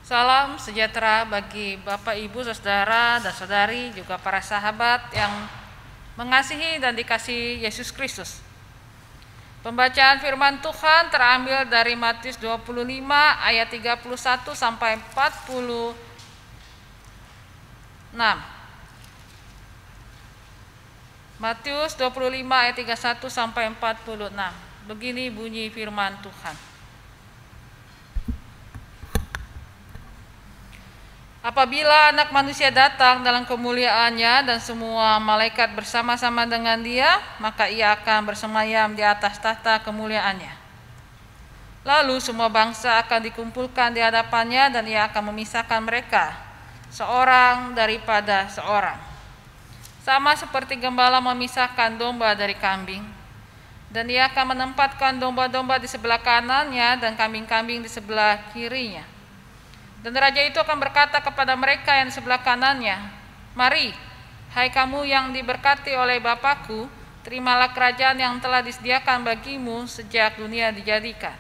Salam sejahtera bagi Bapak, Ibu, Saudara, dan Saudari, juga para sahabat yang mengasihi dan dikasihi Yesus Kristus. Pembacaan firman Tuhan terambil dari Matius 25 ayat 31 sampai 46. Matius 25 ayat 31 sampai 46. Begini bunyi firman Tuhan. Apabila Anak Manusia datang dalam kemuliaannya dan semua malaikat bersama-sama dengan Dia, maka Ia akan bersemayam di atas tahta kemuliaannya. Lalu semua bangsa akan dikumpulkan di hadapannya dan Ia akan memisahkan mereka, seorang daripada seorang. Sama seperti gembala memisahkan domba dari kambing. Dan Ia akan menempatkan domba-domba di sebelah kanannya dan kambing-kambing di sebelah kirinya. Dan raja itu akan berkata kepada mereka yang di sebelah kanannya, "Mari, hai kamu yang diberkati oleh Bapakku, terimalah kerajaan yang telah disediakan bagimu sejak dunia dijadikan.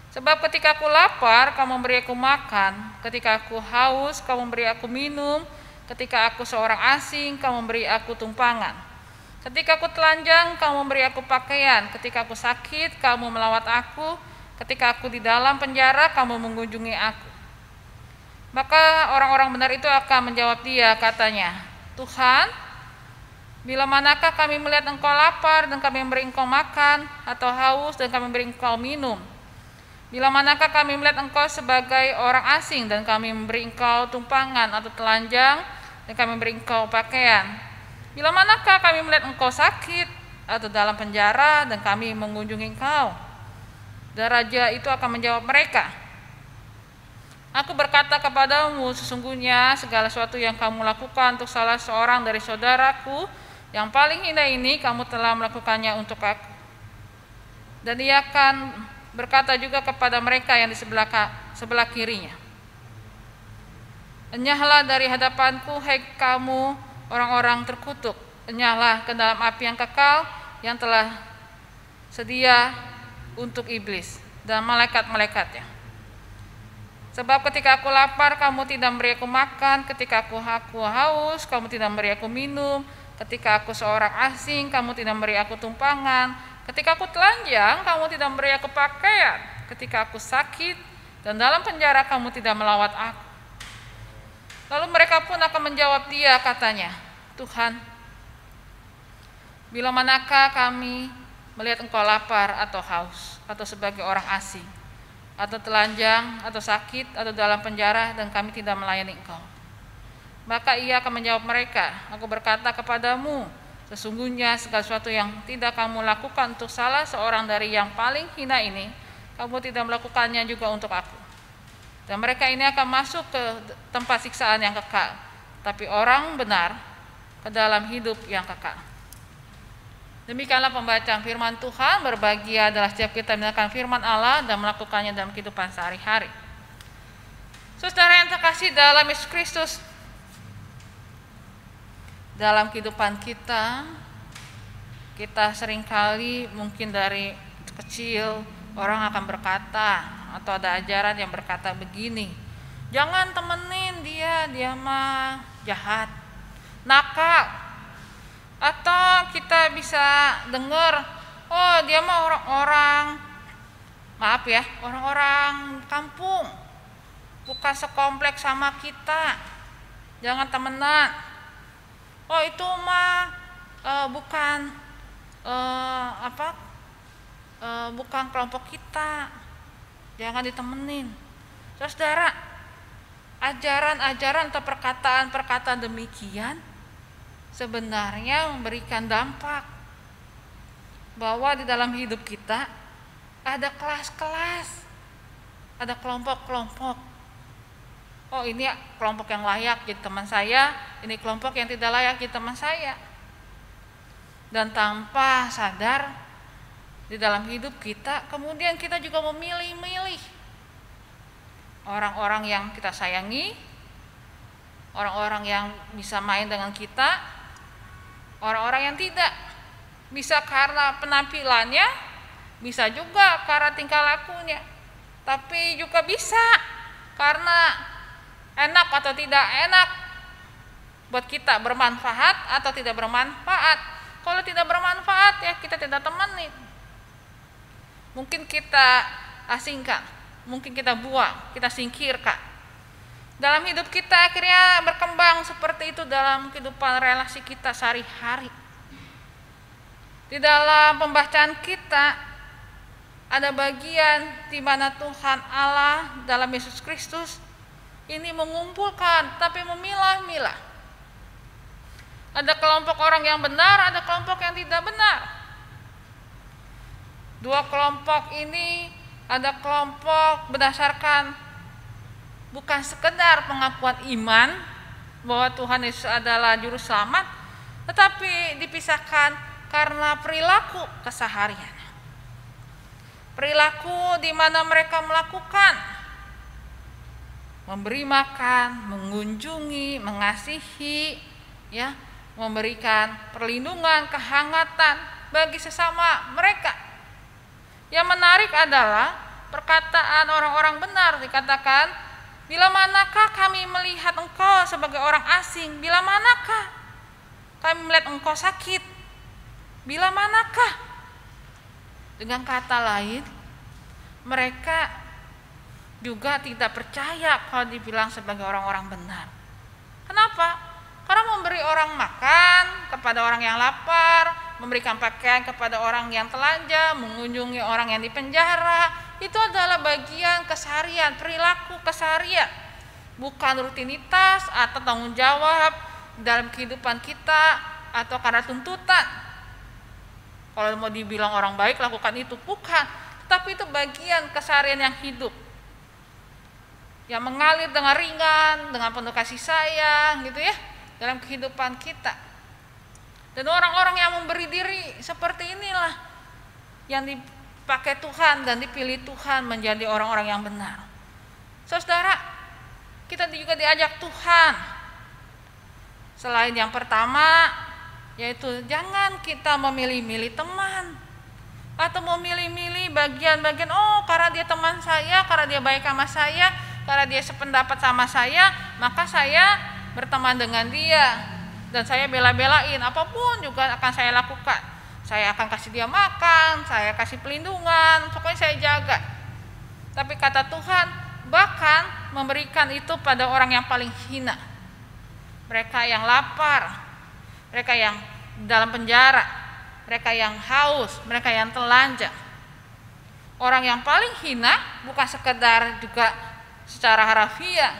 Sebab ketika aku lapar, kamu memberi aku makan, ketika aku haus, kamu memberi aku minum, ketika aku seorang asing, kamu memberi aku tumpangan. Ketika aku telanjang, kamu memberi aku pakaian, ketika aku sakit, kamu melawat aku, ketika aku di dalam penjara, kamu mengunjungi aku." Maka orang-orang benar itu akan menjawab Dia, katanya, "Tuhan, bila manakah kami melihat Engkau lapar dan kami memberi Engkau makan, atau haus dan kami memberi Engkau minum? Bila manakah kami melihat Engkau sebagai orang asing dan kami memberi Engkau tumpangan, atau telanjang dan kami memberi Engkau pakaian? Bila manakah kami melihat Engkau sakit atau dalam penjara dan kami mengunjungi Engkau?" Dan raja itu akan menjawab mereka, "Aku berkata kepadamu, sesungguhnya segala sesuatu yang kamu lakukan untuk salah seorang dari saudaraku yang paling hina ini, kamu telah melakukannya untuk aku." Dan Ia akan berkata juga kepada mereka yang di sebelah kirinya, "Enyahlah dari hadapanku, hai kamu orang-orang terkutuk, enyahlah ke dalam api yang kekal yang telah sedia untuk iblis dan malaikat-malaikatnya. Sebab ketika aku lapar, kamu tidak memberi aku makan, ketika aku haus, kamu tidak memberi aku minum, ketika aku seorang asing, kamu tidak memberi aku tumpangan, ketika aku telanjang, kamu tidak memberi aku pakaian, ketika aku sakit dan dalam penjara, kamu tidak melawat aku." Lalu mereka pun akan menjawab Dia, katanya, "Tuhan, bila manakah kami melihat Engkau lapar atau haus, atau sebagai orang asing, atau telanjang, atau sakit, atau dalam penjara, dan kami tidak melayani Engkau?" Maka Ia akan menjawab mereka, "Aku berkata kepadamu, sesungguhnya segala sesuatu yang tidak kamu lakukan untuk salah seorang dari yang paling hina ini, kamu tidak melakukannya juga untuk aku." Dan mereka ini akan masuk ke tempat siksaan yang kekal, tapi orang benar ke dalam hidup yang kekal. Demikianlah pembacaan firman Tuhan. Berbahagia adalah setiap kita mendengarkan firman Allah dan melakukannya dalam kehidupan sehari-hari. Saudara yang terkasih dalam Yesus Kristus, dalam kehidupan kita seringkali mungkin dari kecil orang akan berkata, atau ada ajaran yang berkata begini, "Jangan temenin dia mah jahat, nakal." Atau kita bisa dengar, "Oh, dia mah orang-orang kampung, bukan sekompleks sama kita, jangan temenan. Oh, itu mah bukan kelompok kita, jangan ditemenin." Saudara, ajaran-ajaran atau perkataan-perkataan demikian sebenarnya memberikan dampak bahwa di dalam hidup kita ada kelas-kelas, ada kelompok-kelompok. Oh, ini kelompok yang layak jadi teman saya, ini kelompok yang tidak layak jadi teman saya. Dan tanpa sadar di dalam hidup kita, kemudian kita juga memilih-milih orang-orang yang kita sayangi, orang-orang yang bisa main dengan kita, orang-orang yang tidak. Bisa karena penampilannya, bisa juga karena tingkah lakunya, tapi juga bisa karena enak atau tidak enak buat kita, bermanfaat atau tidak bermanfaat. Kalau tidak bermanfaat ya kita tidak temani. Mungkin kita asingkan, mungkin kita buang, kita singkirkan. Dalam hidup kita akhirnya berkembang seperti itu dalam kehidupan relasi kita sehari-hari. Di dalam pembacaan kita ada bagian di mana Tuhan Allah dalam Yesus Kristus ini mengumpulkan tapi memilah-milah. Ada kelompok orang yang benar, ada kelompok yang tidak benar. Dua kelompok ini, ada kelompok berdasarkan bukan sekedar pengakuan iman bahwa Tuhan Yesus adalah juru selamat, tetapi dipisahkan karena perilaku keseharian. Perilaku di mana mereka melakukan memberi makan, mengunjungi, mengasihi, ya, memberikan perlindungan, kehangatan bagi sesama mereka. Yang menarik adalah perkataan orang-orang benar, dikatakan, bila manakah kami melihat engkau sebagai orang asing? Bila manakah kami melihat engkau sakit? Bila manakah? Dengan kata lain, mereka juga tidak percaya kalau dibilang sebagai orang-orang benar. Kenapa? Karena memberi orang makan kepada orang yang lapar, memberikan pakaian kepada orang yang telanjang, mengunjungi orang yang dipenjara, itu adalah bagian keseharian, perilaku keseharian, bukan rutinitas atau tanggung jawab dalam kehidupan kita atau karena tuntutan. Kalau mau dibilang orang baik lakukan itu, bukan, tapi itu bagian keseharian yang hidup, yang mengalir dengan ringan, dengan penuh kasih sayang, gitu ya, dalam kehidupan kita. Dan orang-orang yang memberi diri seperti inilah yang dipakai Tuhan dan dipilih Tuhan menjadi orang-orang yang benar. Saudara, kita juga diajak Tuhan. Selain yang pertama, yaitu jangan kita memilih-milih teman atau memilih-milih bagian-bagian, oh karena dia teman saya, karena dia baik sama saya, karena dia sependapat sama saya, maka saya berteman dengan dia dan saya bela-belain, apapun juga akan saya lakukan. Saya akan kasih dia makan, saya kasih pelindungan, pokoknya saya jaga. Tapi kata Tuhan bahkan memberikan itu pada orang yang paling hina, mereka yang lapar, mereka yang dalam penjara, mereka yang haus, mereka yang telanjang. Orang yang paling hina bukan sekedar juga secara harafiah,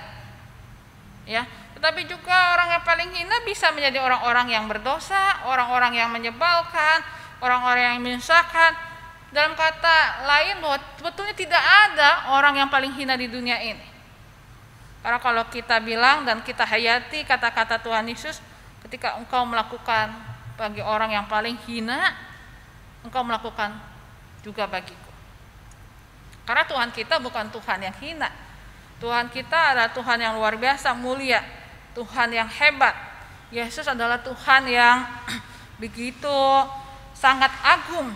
ya, tetapi juga orang yang paling hina bisa menjadi orang-orang yang berdosa, orang-orang yang menyebalkan, orang-orang yang menyusahkan. Dalam kata lain, bahwa sebetulnya tidak ada orang yang paling hina di dunia ini. Karena kalau kita bilang dan kita hayati kata-kata Tuhan Yesus, ketika engkau melakukan bagi orang yang paling hina, engkau melakukan juga bagiku. Karena Tuhan kita bukan Tuhan yang hina. Tuhan kita adalah Tuhan yang luar biasa mulia, Tuhan yang hebat. Yesus adalah Tuhan yang begitu sangat agung.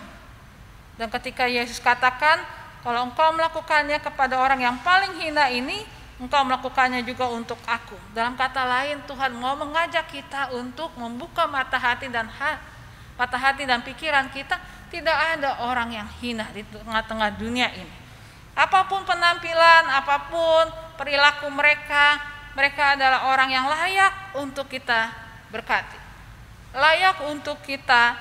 Dan ketika Yesus katakan, kalau engkau melakukannya kepada orang yang paling hina ini, engkau melakukannya juga untuk aku. Dalam kata lain, Tuhan mau mengajak kita untuk membuka mata hati dan pikiran kita. Tidak ada orang yang hina di tengah-tengah dunia ini. Apapun penampilan, apapun perilaku mereka, mereka adalah orang yang layak untuk kita berkati, layak untuk kita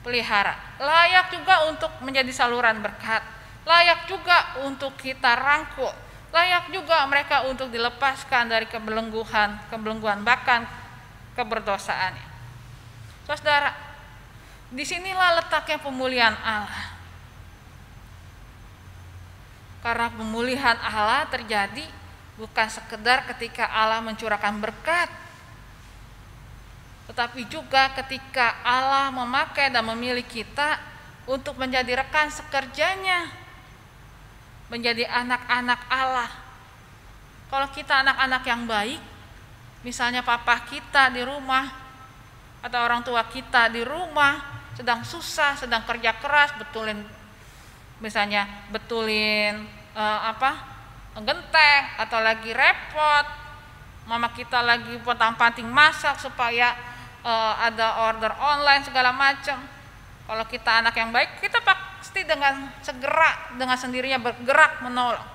pelihara, layak juga untuk menjadi saluran berkat, layak juga untuk kita rangkul, layak juga mereka untuk dilepaskan dari kebelengguan bahkan keberdosaannya. Saudara, disinilah letaknya pemulihan Allah. Karena pemulihan Allah terjadi bukan sekedar ketika Allah mencurahkan berkat, tetapi juga ketika Allah memakai dan memilih kita untuk menjadi rekan sekerjanya, menjadi anak-anak Allah. Kalau kita anak-anak yang baik, misalnya papa kita di rumah atau orang tua kita di rumah sedang susah, sedang kerja keras, betulin genteng atau lagi repot, mama kita lagi pontang-panting masak supaya ada order online segala macam. Kalau kita anak yang baik, kita pasti dengan segera, dengan sendirinya bergerak menolong.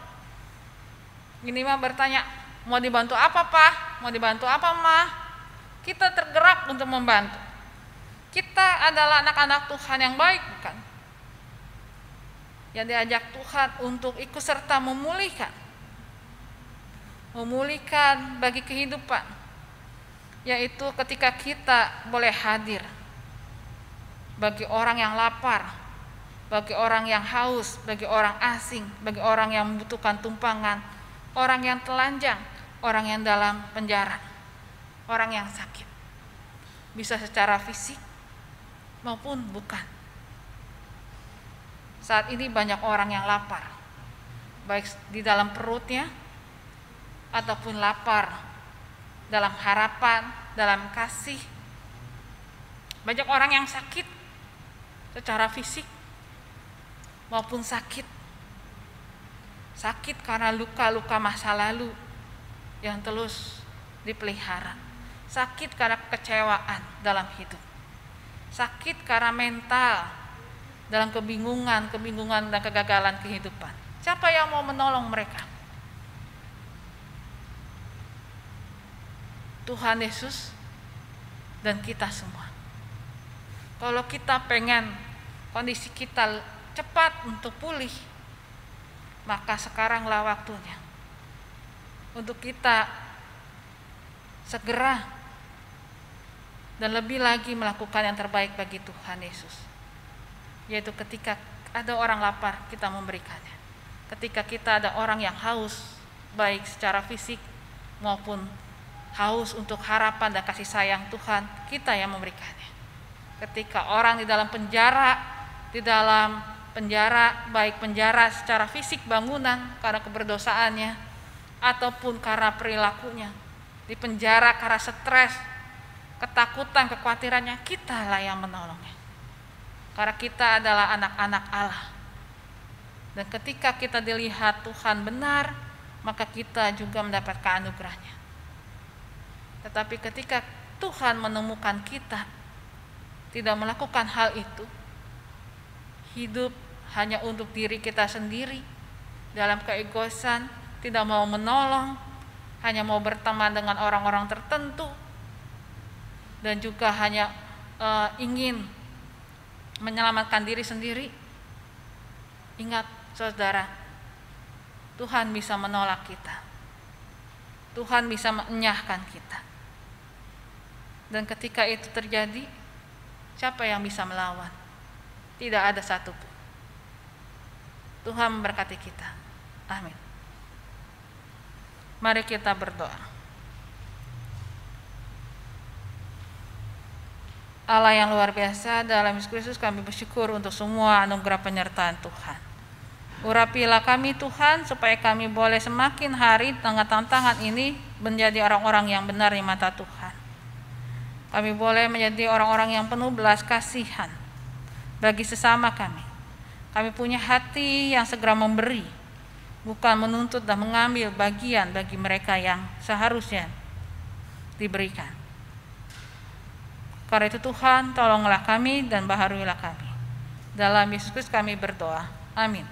Minimal bertanya, mau dibantu apa Pak? Mau dibantu apa Ma? Kita tergerak untuk membantu. Kita adalah anak-anak Tuhan yang baik, bukan? Yang diajak Tuhan untuk ikut serta memulihkan bagi kehidupan, yaitu ketika kita boleh hadir bagi orang yang lapar, bagi orang yang haus, bagi orang asing, bagi orang yang membutuhkan tumpangan, orang yang telanjang, orang yang dalam penjara, orang yang sakit, bisa secara fisik maupun bukan. Saat ini banyak orang yang lapar, baik di dalam perutnya ataupun lapar dalam harapan, dalam kasih. Banyak orang yang sakit secara fisik maupun sakit karena luka-luka masa lalu yang terus dipelihara, sakit karena kekecewaan dalam hidup, sakit karena mental dalam kebingungan dan kegagalan kehidupan. Siapa yang mau menolong mereka? Tuhan Yesus dan kita semua. Kalau kita pengen kondisi kita cepat untuk pulih, maka sekaranglah waktunya untuk kita segera dan lebih lagi melakukan yang terbaik bagi Tuhan Yesus, yaitu ketika ada orang lapar, kita memberikannya. Ketika kita ada orang yang haus, baik secara fisik maupun haus untuk harapan dan kasih sayang Tuhan, kita yang memberikannya. Ketika orang di dalam penjara, baik penjara secara fisik bangunan karena keberdosaannya, ataupun karena perilakunya, di penjara karena stres, ketakutan, kekhawatirannya, kitalah yang menolongnya. Karena kita adalah anak-anak Allah. Dan ketika kita dilihat Tuhan benar, maka kita juga mendapatkan anugerahnya. Tetapi ketika Tuhan menemukan kita tidak melakukan hal itu, hidup hanya untuk diri kita sendiri, dalam keegoisan, tidak mau menolong, hanya mau berteman dengan orang-orang tertentu, dan juga hanya ingin menyelamatkan diri sendiri. Ingat saudara, Tuhan bisa menolak kita, Tuhan bisa mengenyahkan kita. Dan ketika itu terjadi, siapa yang bisa melawan? Tidak ada satupun. Tuhan memberkati kita. Amin. Mari kita berdoa. Allah yang luar biasa, dalam Yesus Kristus kami bersyukur untuk semua anugerah penyertaan Tuhan. Urapilah kami Tuhan, supaya kami boleh semakin hari dengan tantangan ini menjadi orang-orang yang benar di mata Tuhan. Kami boleh menjadi orang-orang yang penuh belas kasihan bagi sesama kami. Kami punya hati yang segera memberi, bukan menuntut dan mengambil bagian bagi mereka yang seharusnya diberikan. Karena itu Tuhan, tolonglah kami dan baharuilah kami. Dalam Yesus Kristus kami berdoa. Amin.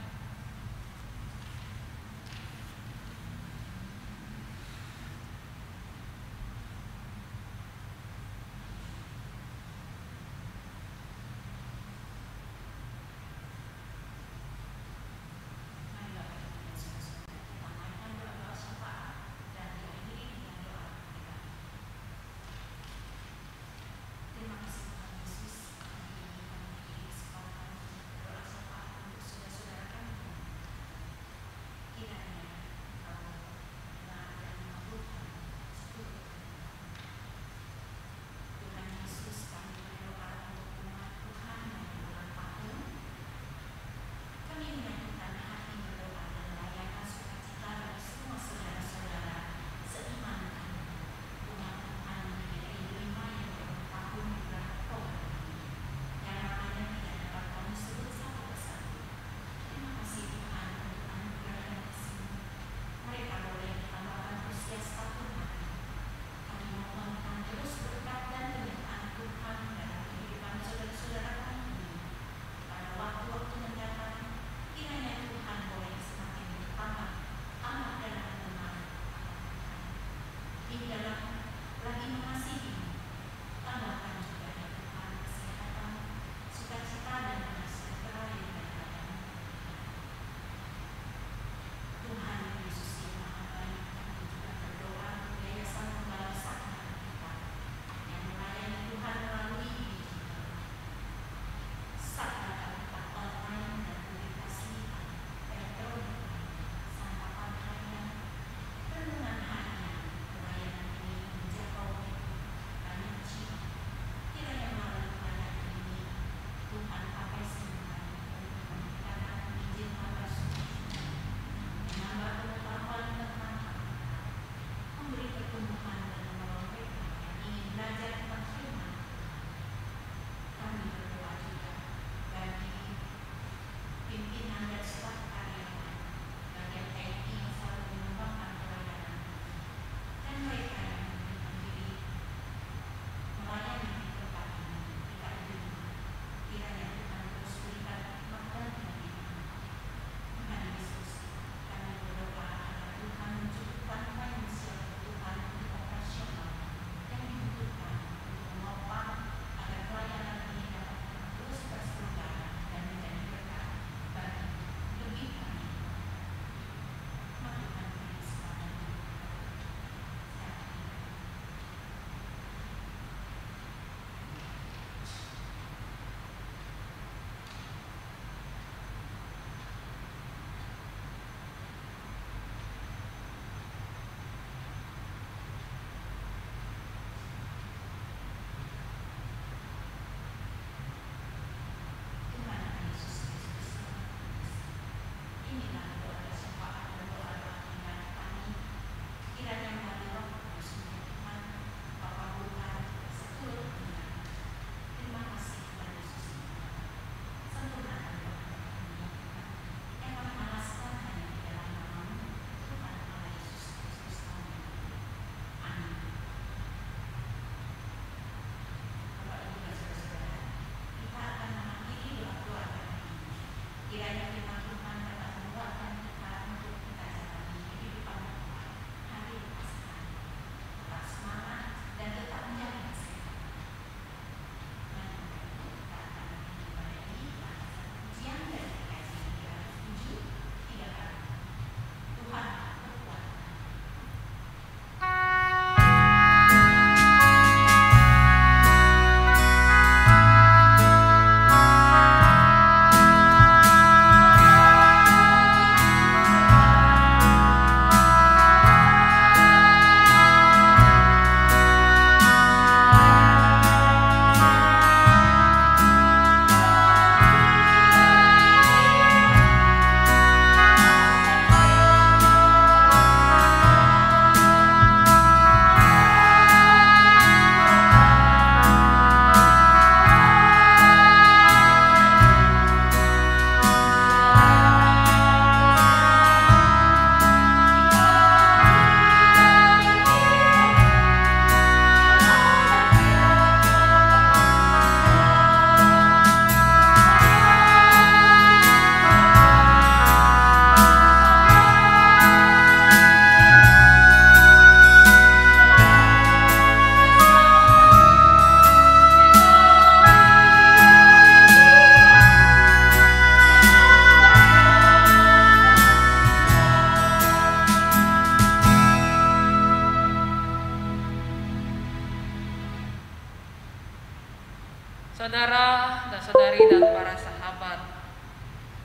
Saudara dan saudari dan para sahabat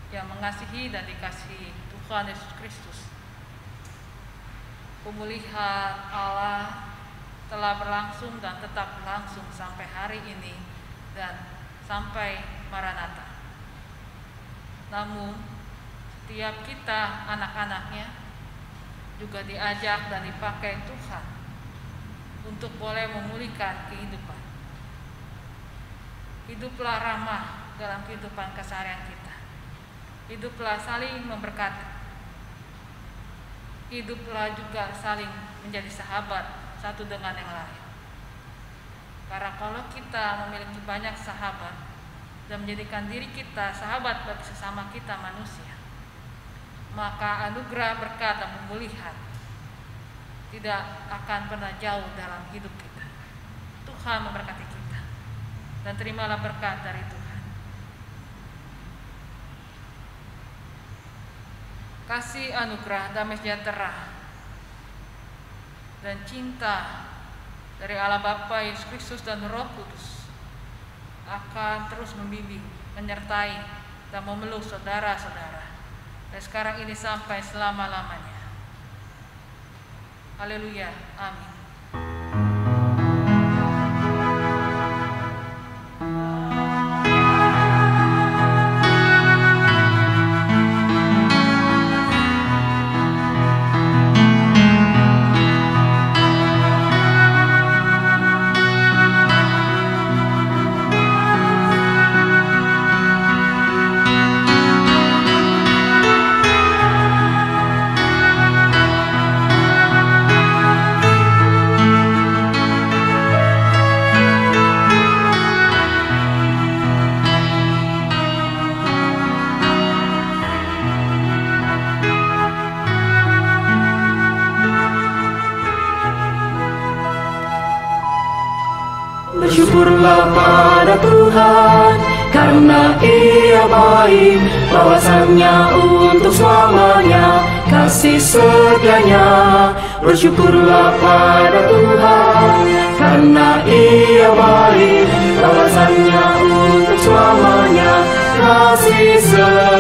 yang mengasihi dan dikasihi Tuhan Yesus Kristus, pemulihan Allah telah berlangsung dan tetap berlangsung sampai hari ini dan sampai Maranatha. Namun setiap kita anak-anaknya juga diajak dan dipakai Tuhan untuk boleh memulihkan kehidupan. Hiduplah ramah dalam kehidupan keseharian kita. Hiduplah saling memberkati. Hiduplah juga saling menjadi sahabat satu dengan yang lain. Karena kalau kita memiliki banyak sahabat dan menjadikan diri kita sahabat bagi sesama kita manusia, maka anugerah berkat dan pemulihan tidak akan pernah jauh dalam hidup kita. Tuhan memberkati kita. Dan terimalah berkat dari Tuhan. Kasih anugerah, damai sejahtera, dan cinta dari Allah Bapa, Yesus Kristus dan Roh Kudus akan terus membimbing, menyertai, dan memeluk saudara-saudara dari sekarang ini sampai selama-lamanya. Haleluya, amin. Bersyukurlah pada Tuhan, karena Ia baik, bawasannya untuk selamanya, kasih setianya. Bersyukurlah pada Tuhan, karena Ia baik, bawasannya untuk selamanya, kasih setianya.